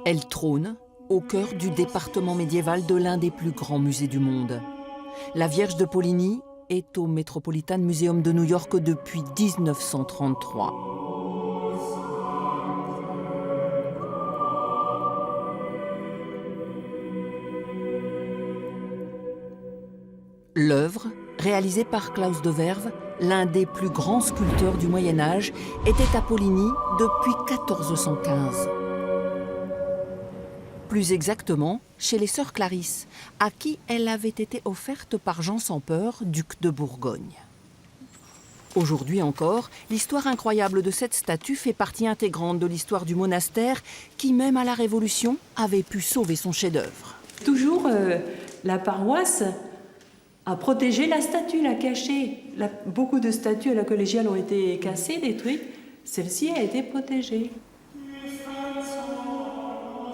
Elle trône au cœur du département médiéval de l'un des plus grands musées du monde. La Vierge de Poligny est au Metropolitan Museum de New York depuis 1933. L'œuvre, réalisée par Claus de Verve, l'un des plus grands sculpteurs du Moyen-Âge, était à Poligny depuis 1415. Plus exactement, chez les sœurs Clarisse, à qui elle avait été offerte par Jean sans Peur, duc de Bourgogne. Aujourd'hui encore, l'histoire incroyable de cette statue fait partie intégrante de l'histoire du monastère qui, même à la Révolution, avait pu sauver son chef-d'œuvre. Toujours, la paroisse a protégé la statue, l'a cachée. Beaucoup de statues à la collégiale ont été cassées, détruites. Celle-ci a été protégée.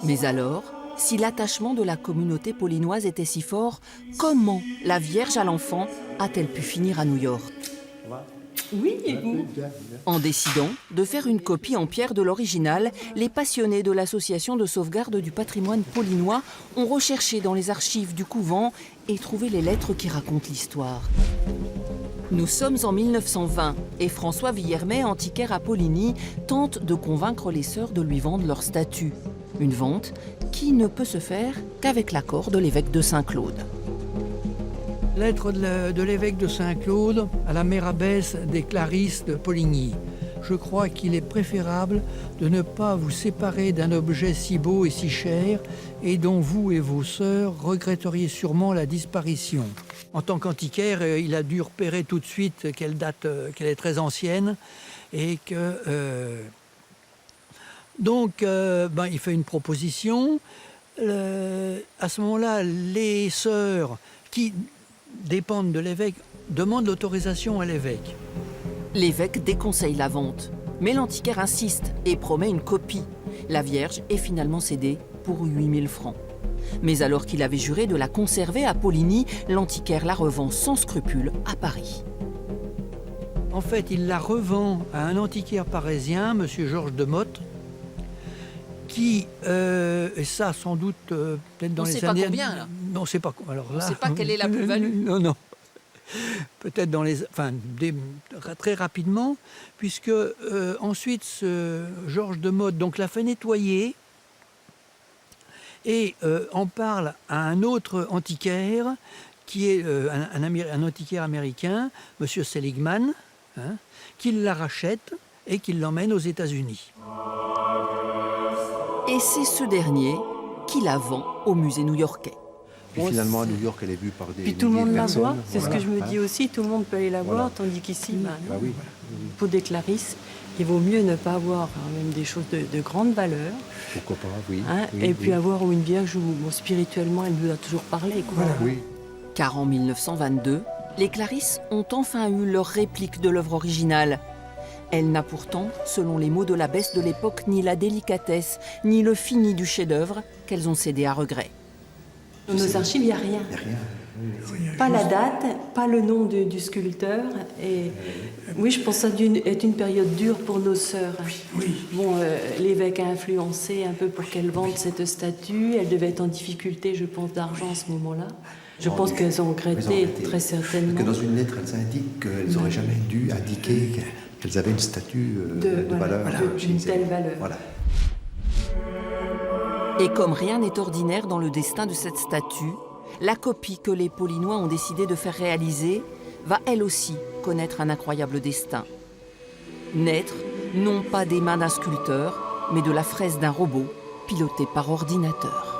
Mais alors, si l'attachement de la communauté polignoise était si fort, comment la Vierge à l'enfant a-t-elle pu finir à New York? Oui, et vous? En décidant de faire une copie en pierre de l'original, les passionnés de l'association de sauvegarde du patrimoine polignois ont recherché dans les archives du couvent et trouvé les lettres qui racontent l'histoire. Nous sommes en 1920 et François Villermet, antiquaire à Poligny, tente de convaincre les sœurs de lui vendre leur statue. Une vente qui ne peut se faire qu'avec l'accord de l'évêque de Saint-Claude. Lettre de l'évêque de Saint-Claude à la mère abbesse des Clarisses de Poligny. Je crois qu'il est préférable de ne pas vous séparer d'un objet si beau et si cher et dont vous et vos sœurs regretteriez sûrement la disparition. En tant qu'antiquaire, il a dû repérer tout de suite qu'elle est très ancienne et que... Donc, il fait une proposition. À ce moment-là, les sœurs qui dépendent de l'évêque demandent l'autorisation à l'évêque. L'évêque déconseille la vente, mais l'antiquaire insiste et promet une copie. La Vierge est finalement cédée pour 8000 francs. Mais alors qu'il avait juré de la conserver à Poligny, l'antiquaire la revend sans scrupule à Paris. En fait, il la revend à un antiquaire parisien, M. Georges de Motte, qui, et ça sans doute peut-être dans les années... On ne sait pas combien, là. Non, on ne sait pas. Alors là, on ne sait pas quelle est la plus-value. Non. Peut-être dans les... très rapidement, puisque ensuite, ce Georges de Motte donc, l'a fait nettoyer et en parle à un autre antiquaire, qui est un antiquaire américain, M. Seligman, qui la rachète et qui l'emmène aux États-Unis. Et c'est ce dernier qui la vend au musée new-yorkais. Puis finalement, à New York, elle est vue par des Puis tout le monde milliers de la personnes. voit, c'est Voilà. ce que je me dis aussi, tout le monde peut aller la voir, tandis qu'ici, Oui. pour des Clarisses, il vaut mieux ne pas avoir même des choses de grande valeur. Pourquoi pas, oui. Et puis avoir une Vierge où spirituellement elle nous a toujours parlé. Quoi. Voilà. Oui. Car en 1922, les Clarisses ont enfin eu leur réplique de l'œuvre originale. Elle n'a pourtant, selon les mots de l'abbesse de l'époque, ni la délicatesse, ni le fini du chef-d'œuvre qu'elles ont cédé à regret. Dans nos archives, il n'y a rien. Il n'y a rien. Pas la date, pas le nom du sculpteur. Et oui, je pense que ça a dû être une période dure pour nos sœurs. Oui. Bon, l'évêque a influencé un peu pour qu'elles vendent cette statue. Elle devait être en difficulté, je pense, d'argent à ce moment-là. Je pense qu'elles ont regretté très certainement. Parce que dans une lettre, elles indiquent qu'elles n'auraient jamais dû indiquer qu'elles avaient une statue de valeur. D'une telle valeur. Voilà. Et comme rien n'est ordinaire dans le destin de cette statue, la copie que les Polignois ont décidé de faire réaliser va elle aussi connaître un incroyable destin. Naître, non pas des mains d'un sculpteur, mais de la fraise d'un robot piloté par ordinateur.